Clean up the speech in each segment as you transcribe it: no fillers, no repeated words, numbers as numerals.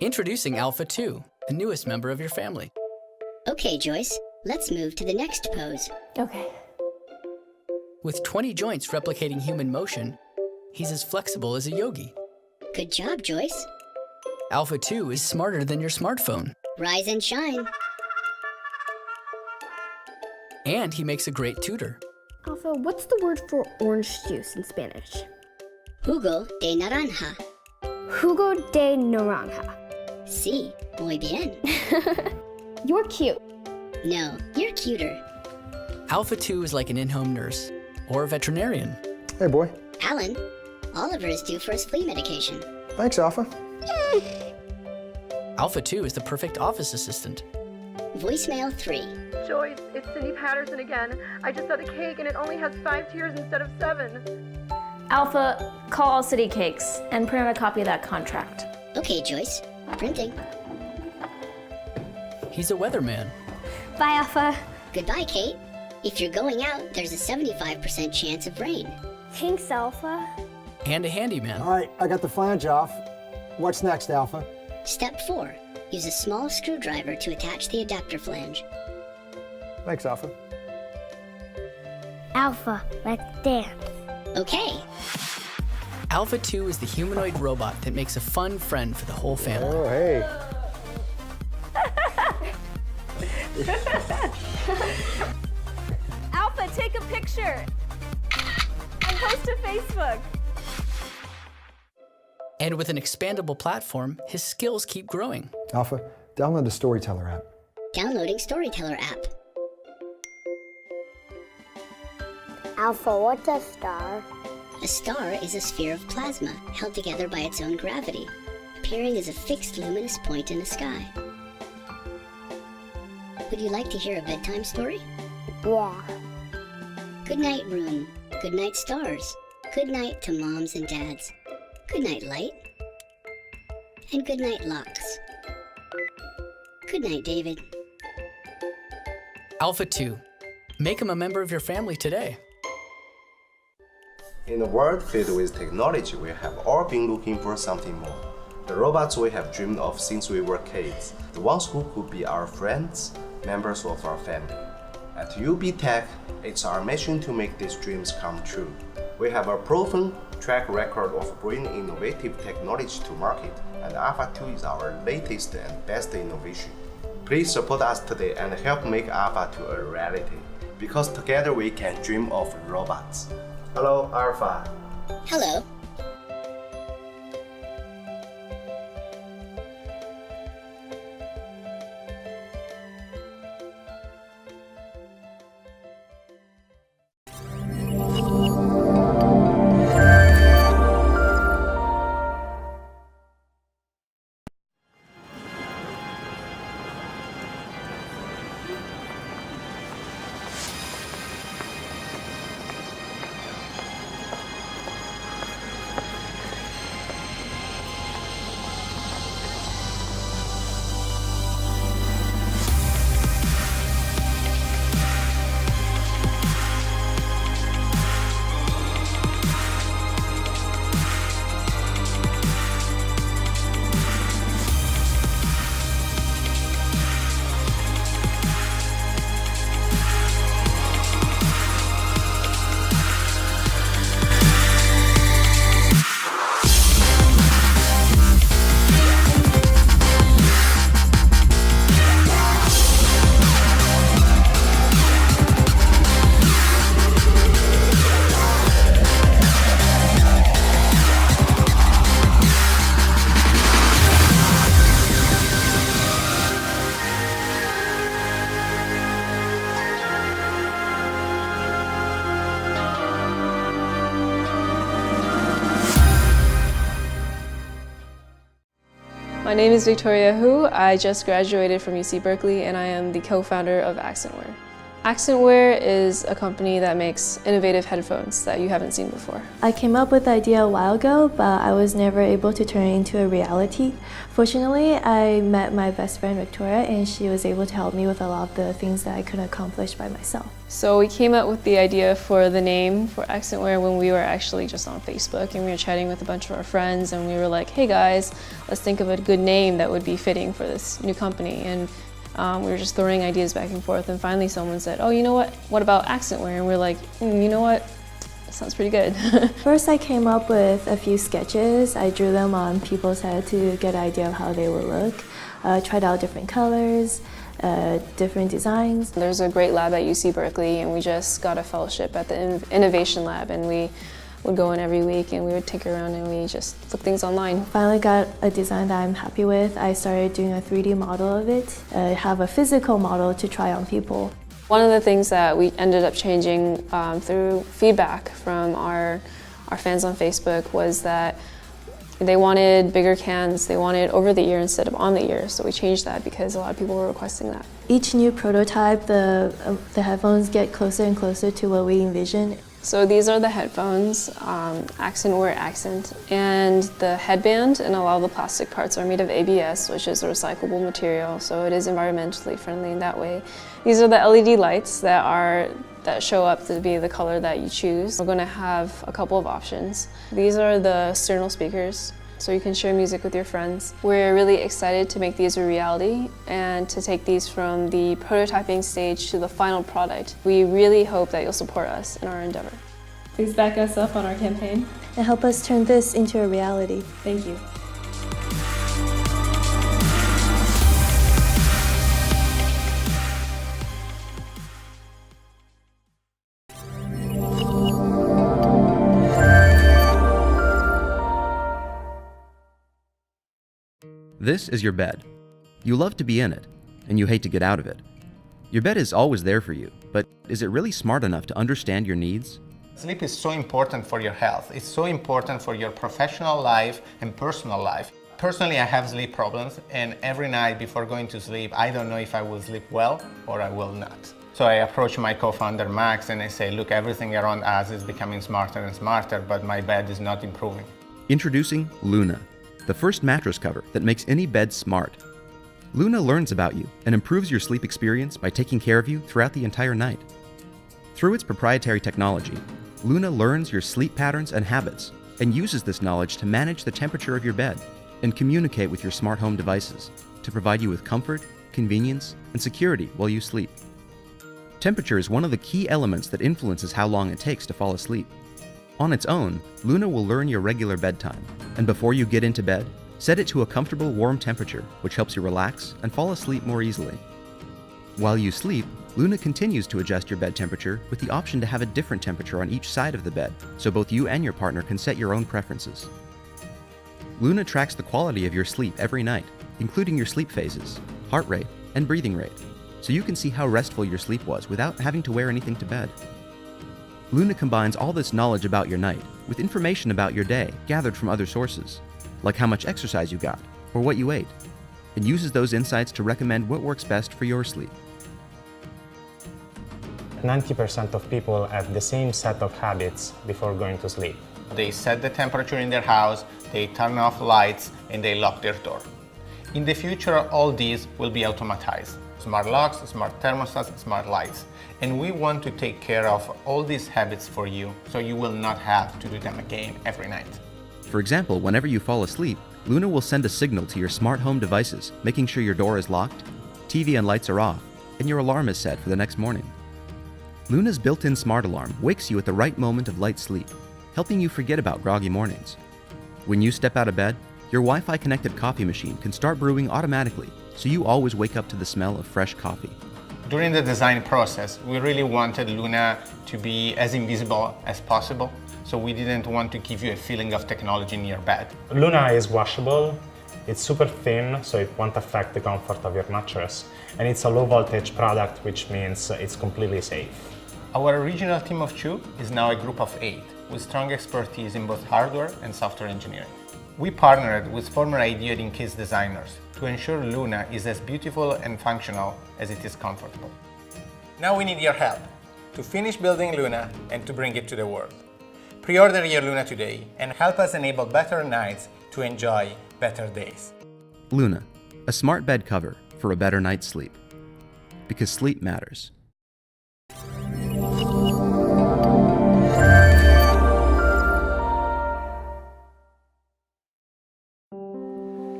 Introducing Alpha 2, the newest member of your family. Okay, Joyce, let's move to the next pose. Okay. With 20 joints replicating human motion, he's as flexible as a yogi. Good job, Joyce. Alpha 2 is smarter than your smartphone. Rise and shine. And he makes a great tutor. Alpha, what's the word for orange juice in Spanish? Jugo de naranja. Jugo de naranja. Sí, muy bien. You're cute. No, you're cuter. Alpha 2 is like an in-home nurse or a veterinarian. Hey, boy. Alan, Oliver is due for his flea medication. Thanks, Alpha. Alpha 2 is the perfect office assistant. Voicemail 3. Joyce, it's Cindy Patterson again. I just saw the cake and it only has 5 tiers instead of 7. Alpha, call All City Cakes and print out a copy of that contract. Okay, Joyce. Printing. He's a weatherman. Bye, Alpha. Goodbye, Kate. If you're going out, there's a 75% chance of rain. Thanks, Alpha. And a handyman. All right, I got the flange off. What's next, Alpha? Step 4. Use a small screwdriver to attach the adapter flange. Thanks, Alpha. Alpha, let's dance. Okay. Alpha 2 is the humanoid robot that makes a fun friend for the whole family. Oh, hey. Alpha, take a picture and post to Facebook. And with an expandable platform, his skills keep growing. Alpha, download the Storyteller app. Downloading Storyteller app. Alpha, what's a star? A star is a sphere of plasma held together by its own gravity, appearing as a fixed luminous point in the sky. Would you like to hear a bedtime story? Yeah. Good night, room. Good night, stars. Good night to moms and dads. Good night, light. And good night, locks. Good night, David. Alpha 2. Make him a member of your family today. In a world filled with technology, we have all been looking for something more. The robots we have dreamed of since we were kids, the ones who could be our friends, members of our family. At UB Tech, it's our mission to make these dreams come true. We have a proven track record of bringing innovative technology to market, and Alpha 2 is our latest and best innovation. Please support us today and help make Alpha 2 a reality, because together we can dream of robots. Hello, Alpha. Hello. My name is Victoria Hu. I just graduated from UC Berkeley and I am the co-founder of Accentware. Accentwear is a company that makes innovative headphones that you haven't seen before. I came up with the idea a while ago, but I was never able to turn it into a reality. Fortunately, I met my best friend Victoria, and she was able to help me with a lot of the things that I couldn't accomplish by myself. So we came up with the idea for the name for Accentwear when we were actually just on Facebook, and we were chatting with a bunch of our friends, and we were like, hey guys, let's think of a good name that would be fitting for this new company. And we were just throwing ideas back and forth, and finally someone said, oh, you know what about Accentwear? And we're like, you know what, that sounds pretty good. First I came up with a few sketches. I drew them on people's head to get an idea of how they would look. Tried out different colors, different designs. There's a great lab at UC Berkeley, and we just got a fellowship at the Innovation Lab, and we would go in every week and we would take around and we just look things online. Finally got a design that I'm happy with. I started doing a 3D model of it. I have a physical model to try on people. One of the things that we ended up changing through feedback from our fans on Facebook was that they wanted bigger cans, they wanted over the ear instead of on the ear, so we changed that because a lot of people were requesting that. Each new prototype, the headphones get closer and closer to what we envision. So these are the headphones, Accentwear Accent, and the headband and a lot of the plastic parts are made of ABS, which is a recyclable material, so it is environmentally friendly in that way. These are the LED lights that show up to be the color that you choose. We're going to have a couple of options. These are the sternal speakers, so you can share music with your friends. We're really excited to make these a reality and to take these from the prototyping stage to the final product. We really hope that you'll support us in our endeavor. Please back us up on our campaign. And help us turn this into a reality. Thank you. This is your bed. You love to be in it, and you hate to get out of it. Your bed is always there for you, but is it really smart enough to understand your needs? Sleep is so important for your health. It's so important for your professional life and personal life. Personally, I have sleep problems, and every night before going to sleep, I don't know if I will sleep well or I will not. So I approach my co-founder Max and I say, look, everything around us is becoming smarter and smarter, but my bed is not improving. Introducing Luna, the first mattress cover that makes any bed smart. Luna learns about you and improves your sleep experience by taking care of you throughout the entire night. Through its proprietary technology, Luna learns your sleep patterns and habits and uses this knowledge to manage the temperature of your bed and communicate with your smart home devices to provide you with comfort, convenience, and security while you sleep. Temperature is one of the key elements that influences how long it takes to fall asleep. On its own, Luna will learn your regular bedtime, and before you get into bed, set it to a comfortable warm temperature, which helps you relax and fall asleep more easily. While you sleep, Luna continues to adjust your bed temperature with the option to have a different temperature on each side of the bed, so both you and your partner can set your own preferences. Luna tracks the quality of your sleep every night, including your sleep phases, heart rate, and breathing rate, so you can see how restful your sleep was without having to wear anything to bed. Luna combines all this knowledge about your night with information about your day gathered from other sources, like how much exercise you got or what you ate, and uses those insights to recommend what works best for your sleep. 90% of people have the same set of habits before going to sleep. They set the temperature in their house, they turn off lights, and they lock their door. In the future, all these will be automatized. Smart locks, smart thermostats, smart lights. And we want to take care of all these habits for you, so you will not have to do them again every night. For example, whenever you fall asleep, Luna will send a signal to your smart home devices, making sure your door is locked, TV and lights are off, and your alarm is set for the next morning. Luna's built-in smart alarm wakes you at the right moment of light sleep, helping you forget about groggy mornings. When you step out of bed, your Wi-Fi connected coffee machine can start brewing automatically, so you always wake up to the smell of fresh coffee. During the design process, we really wanted Luna to be as invisible as possible, so we didn't want to give you a feeling of technology in your bed. Luna is washable, it's super thin, so it won't affect the comfort of your mattress, and it's a low voltage product, which means it's completely safe. Our original team of 2 is now a group of 8, with strong expertise in both hardware and software engineering. We partnered with former Ideating Kids designers to ensure Luna is as beautiful and functional as it is comfortable. Now we need your help to finish building Luna and to bring it to the world. Pre-order your Luna today and help us enable better nights to enjoy better days. Luna, a smart bed cover for a better night's sleep. Because sleep matters.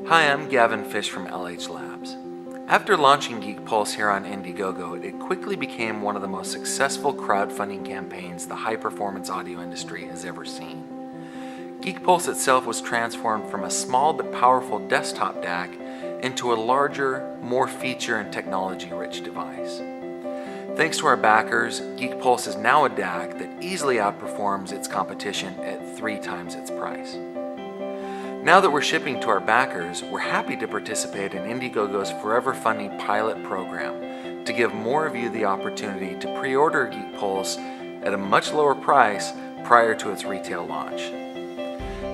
Hi, I'm Gavin Fish from LH Labs. After launching Geek Pulse here on Indiegogo, it quickly became one of the most successful crowdfunding campaigns the high-performance audio industry has ever seen. Geek Pulse itself was transformed from a small but powerful desktop DAC into a larger, more feature and technology-rich device. Thanks to our backers, Geek Pulse is now a DAC that easily outperforms its competition at 3 times its price. Now that we're shipping to our backers, we're happy to participate in Indiegogo's Forever Funding pilot program to give more of you the opportunity to pre-order Geek Pulse at a much lower price prior to its retail launch.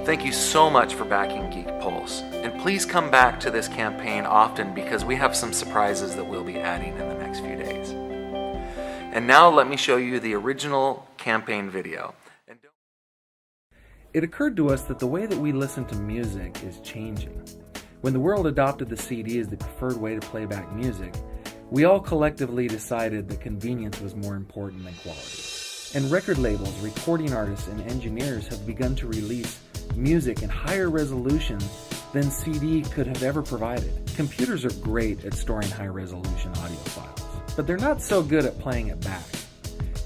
Thank you so much for backing Geek Pulse, and please come back to this campaign often because we have some surprises that we'll be adding in the next few days. And now let me show you the original campaign video. It occurred to us that the way that we listen to music is changing. When the world adopted the CD as the preferred way to play back music, we all collectively decided that convenience was more important than quality. And record labels, recording artists, and engineers have begun to release music in higher resolution than CD could have ever provided. Computers are great at storing high-resolution audio files, but they're not so good at playing it back.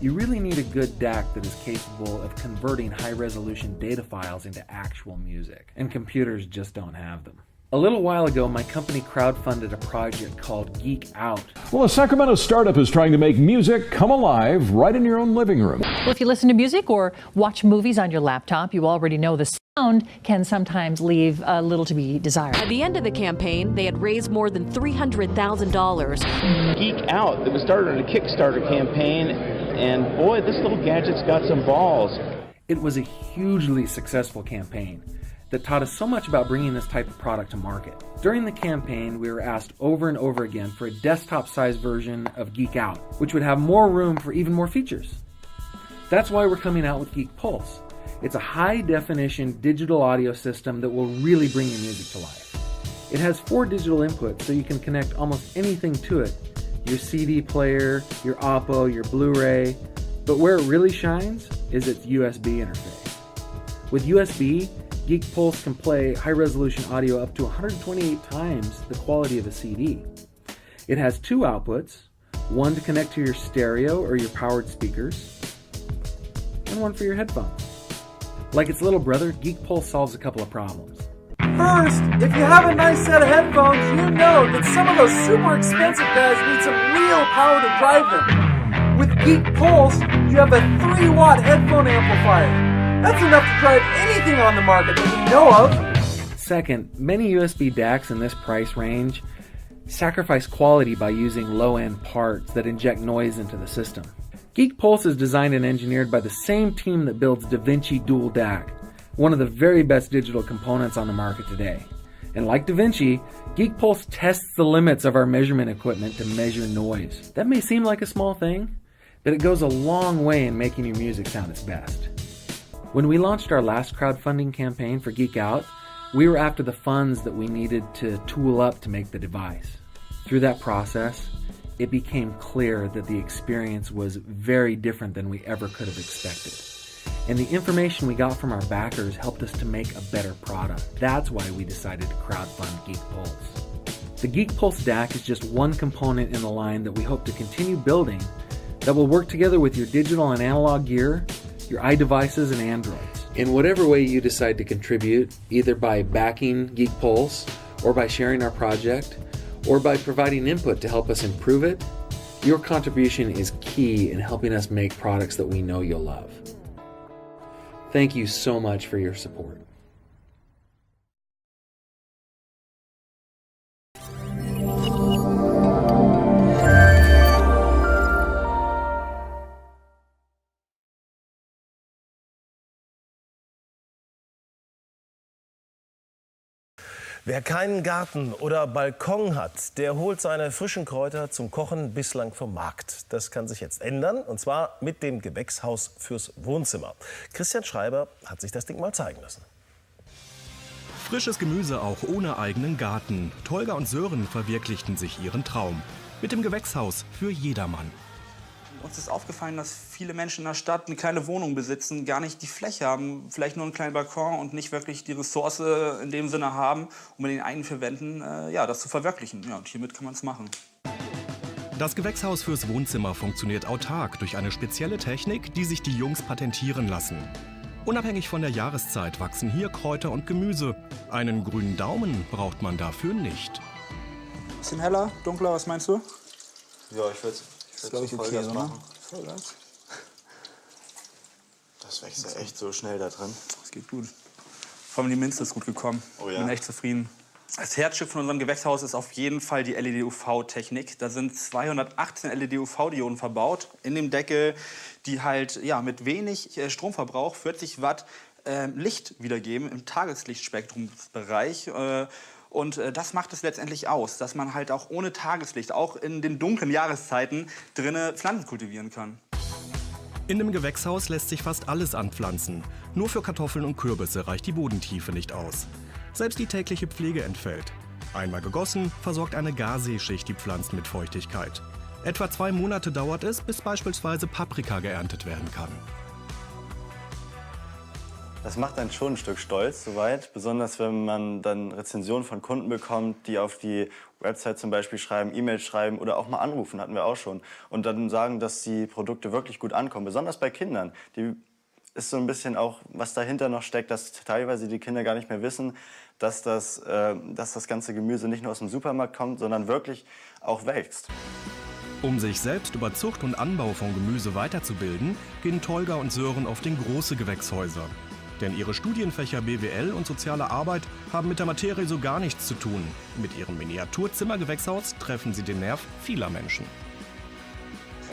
You really need a good DAC that is capable of converting high-resolution data files into actual music, and computers just don't have them. A little while ago, my company crowdfunded a project called Geek Out. Well, a Sacramento startup is trying to make music come alive right in your own living room. Well, if you listen to music or watch movies on your laptop, you already know the sound can sometimes leave a little to be desired. At the end of the campaign, they had raised more than $300,000. Geek Out, that was started on a Kickstarter campaign, and boy, this little gadget's got some balls. It was a hugely successful campaign that taught us so much about bringing this type of product to market. During the campaign, we were asked over and over again for a desktop-sized version of Geek Out, which would have more room for even more features. That's why we're coming out with Geek Pulse. It's a high-definition digital audio system that will really bring your music to life. It has 4 digital inputs, so you can connect almost anything to it. Your CD player, your Oppo, your Blu-ray. But where it really shines is its USB interface. With USB, Geek Pulse can play high-resolution audio up to 128 times the quality of a CD. It has 2 outputs, one to connect to your stereo or your powered speakers, and one for your headphones. Like its little brother, Geek Pulse solves a couple of problems. First, if you have a nice set of headphones, you know that some of those super expensive guys need some real power to drive them. With Geek Pulse, you have a 3-watt headphone amplifier. That's enough to drive anything on the market that we know of. Second, many USB DACs in this price range sacrifice quality by using low-end parts that inject noise into the system. Geek Pulse is designed and engineered by the same team that builds DaVinci Dual DAC, one of the very best digital components on the market today. And like DaVinci, Geek Pulse tests the limits of our measurement equipment to measure noise. That may seem like a small thing, but it goes a long way in making your music sound its best. When we launched our last crowdfunding campaign for Geek Out, we were after the funds that we needed to tool up to make the device. Through that process, it became clear that the experience was very different than we ever could have expected. And the information we got from our backers helped us to make a better product. That's why we decided to crowdfund Geek Pulse. The Geek Pulse DAC is just one component in the line that we hope to continue building that will work together with your digital and analog gear, your iDevices, and Androids. In whatever way you decide to contribute, either by backing Geek Pulse, or by sharing our project, or by providing input to help us improve it, your contribution is key in helping us make products that we know you'll love. Thank you so much for your support. Wer keinen Garten oder Balkon hat, der holt seine frischen Kräuter zum Kochen bislang vom Markt. Das kann sich jetzt ändern, und zwar mit dem Gewächshaus fürs Wohnzimmer. Christian Schreiber hat sich das Ding mal zeigen lassen. Frisches Gemüse auch ohne eigenen Garten. Tolga und Sören verwirklichten sich ihren Traum. Mit dem Gewächshaus für jedermann. Uns ist aufgefallen, dass viele Menschen in der Stadt eine kleine Wohnung besitzen, gar nicht die Fläche haben, vielleicht nur einen kleinen Balkon und nicht wirklich die Ressource in dem Sinne haben, um in den eigenen vier Wänden das zu verwirklichen. Ja, und hiermit kann man es machen. Das Gewächshaus fürs Wohnzimmer funktioniert autark durch eine spezielle Technik, die sich die Jungs patentieren lassen. Unabhängig von der Jahreszeit wachsen hier Kräuter und Gemüse. Einen grünen Daumen braucht man dafür nicht. Bisschen heller, dunkler, was meinst du? Ja, ich würde das glaube ich okay, so, ne? Vollgas. Das wächst ja echt so schnell da drin. Das geht gut. Vor allem die Minze ist gut gekommen. Oh ja. Bin echt zufrieden. Das Herzstück von unserem Gewächshaus ist auf jeden Fall die LED-UV-Technik. Da sind 218 LED-UV-Dioden verbaut in dem Deckel, die halt mit wenig Stromverbrauch 40 Watt Licht wiedergeben im Tageslichtspektrumsbereich. Und das macht es letztendlich aus, dass man halt auch ohne Tageslicht, auch in den dunklen Jahreszeiten, drinnen Pflanzen kultivieren kann. In dem Gewächshaus lässt sich fast alles anpflanzen. Nur für Kartoffeln und Kürbisse reicht die Bodentiefe nicht aus. Selbst die tägliche Pflege entfällt. Einmal gegossen, versorgt eine Garseeschicht die Pflanzen mit Feuchtigkeit. Etwa 2 Monate dauert es, bis beispielsweise Paprika geerntet werden kann. Das macht einen schon ein Stück stolz, soweit. Besonders wenn man dann Rezensionen von Kunden bekommt, die auf die Website zum Beispiel schreiben, E-Mails schreiben oder auch mal anrufen, hatten wir auch schon. Und dann sagen, dass die Produkte wirklich gut ankommen, besonders bei Kindern. Die ist so ein bisschen auch, was dahinter noch steckt, dass teilweise die Kinder gar nicht mehr wissen, dass das ganze Gemüse nicht nur aus dem Supermarkt kommt, sondern wirklich auch wächst. Um sich selbst über Zucht und Anbau von Gemüse weiterzubilden, gehen Tolga und Sören oft in große Gewächshäuser. Denn ihre Studienfächer BWL und soziale Arbeit haben mit der Materie so gar nichts zu tun. Mit ihrem Miniaturzimmergewächshaus treffen sie den Nerv vieler Menschen.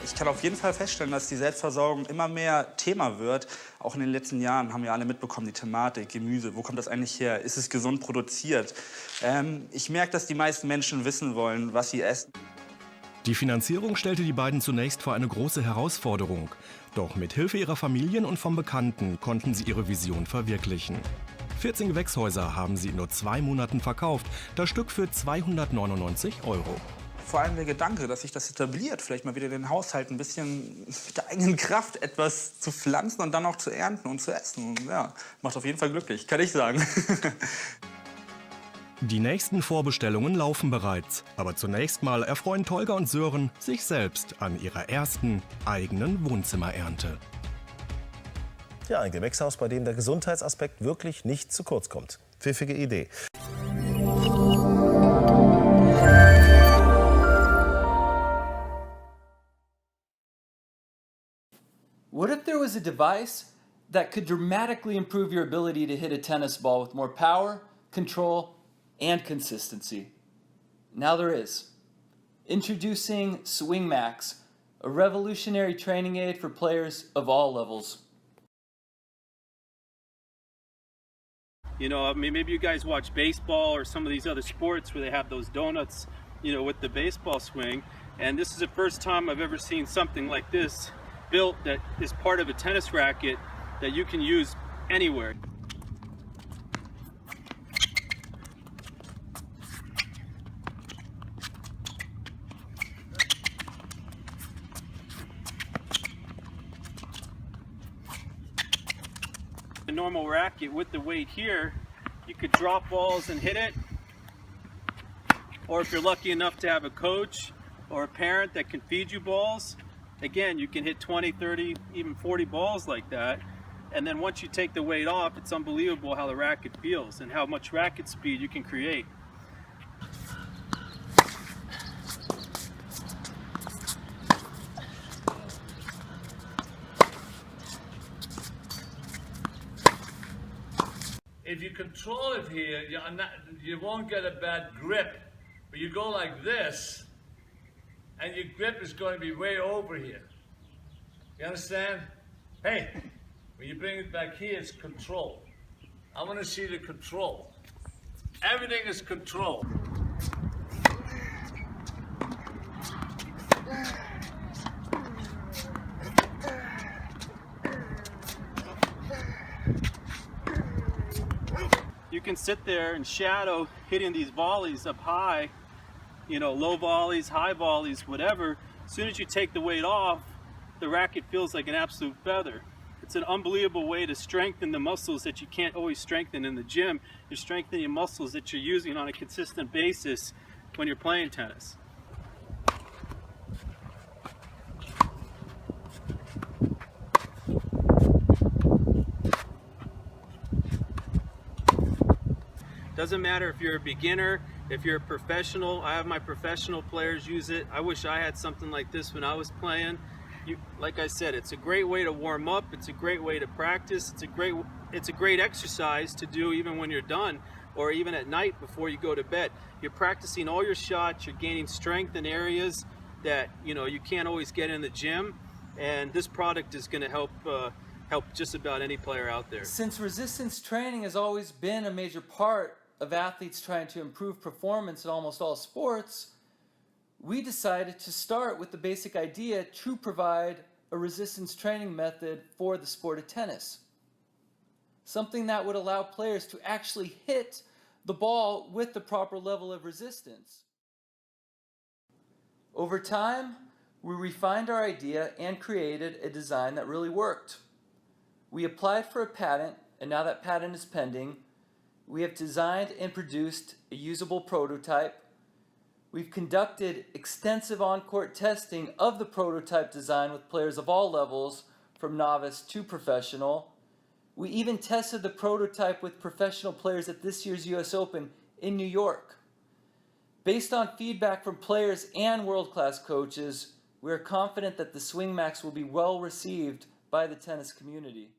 Ich kann auf jeden Fall feststellen, dass die Selbstversorgung immer mehr Thema wird. Auch in den letzten Jahren haben wir alle mitbekommen, die Thematik, Gemüse, wo kommt das eigentlich her? Ist es gesund produziert? Ich merke, dass die meisten Menschen wissen wollen, was sie essen. Die Finanzierung stellte die beiden zunächst vor eine große Herausforderung. Doch mit Hilfe ihrer Familien und von Bekannten konnten sie ihre Vision verwirklichen. 14 Gewächshäuser haben sie in nur 2 Monaten verkauft, das Stück für 299 €. Vor allem der Gedanke, dass sich das etabliert, vielleicht mal wieder den Haushalt ein bisschen mit der eigenen Kraft etwas zu pflanzen und dann auch zu ernten und zu essen. Und ja, macht auf jeden Fall glücklich, kann ich sagen. Die nächsten Vorbestellungen laufen bereits. Aber zunächst mal erfreuen Tolga und Sören sich selbst an ihrer ersten eigenen Wohnzimmerernte. Ja, ein Gewächshaus, bei dem der Gesundheitsaspekt wirklich nicht zu kurz kommt. Pfiffige Idee. What if there was a device that could dramatically improve your ability to hit a tennis ball with more power, control, and consistency? Now there is. Introducing Swing Max, a revolutionary training aid for players of all levels. You know, I mean, maybe you guys watch baseball or some of these other sports where they have those donuts, you know, with the baseball swing. And this is the first time I've ever seen something like this built that is part of a tennis racket that you can use anywhere. A normal racket with the weight here, you could drop balls and hit it. Or if you're lucky enough to have a coach or a parent that can feed you balls, again, you can hit 20, 30, even 40 balls like that. And then once you take the weight off, it's unbelievable how the racket feels and how much racket speed you can create. If you control it here, you won't get a bad grip. But you go like this, and your grip is going to be way over here. You understand? Hey, when you bring it back here, it's control. I want to see the control. Everything is control. You can sit there and shadow hitting these volleys up high, you know, low volleys, high volleys, whatever. As soon as you take the weight off, the racket feels like an absolute feather. It's an unbelievable way to strengthen the muscles that you can't always strengthen in the gym. You're strengthening muscles that you're using on a consistent basis when you're playing tennis. Doesn't matter if you're a beginner, if you're a professional. I have my professional players use it. I wish I had something like this when I was playing. Like I said, it's a great way to warm up. It's a great way to practice. It's a great exercise to do even when you're done, or even at night before you go to bed. You're practicing all your shots. You're gaining strength in areas that you can't always get in the gym, and this product is going to help just about any player out there. Since resistance training has always been a major part of athletes trying to improve performance in almost all sports, we decided to start with the basic idea to provide a resistance training method for the sport of tennis. Something that would allow players to actually hit the ball with the proper level of resistance. Over time, we refined our idea and created a design that really worked. We applied for a patent, and now that patent is pending. We have designed and produced a usable prototype. We've conducted extensive on-court testing of the prototype design with players of all levels, from novice to professional. We even tested the prototype with professional players at this year's US Open in New York. Based on feedback from players and world-class coaches, we are confident that the SwingMax will be well received by the tennis community.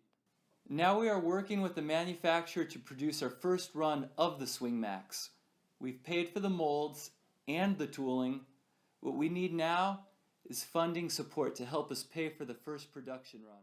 Now we are working with the manufacturer to produce our first run of the SwingMax. We've paid for the molds and the tooling. What we need now is funding support to help us pay for the first production run.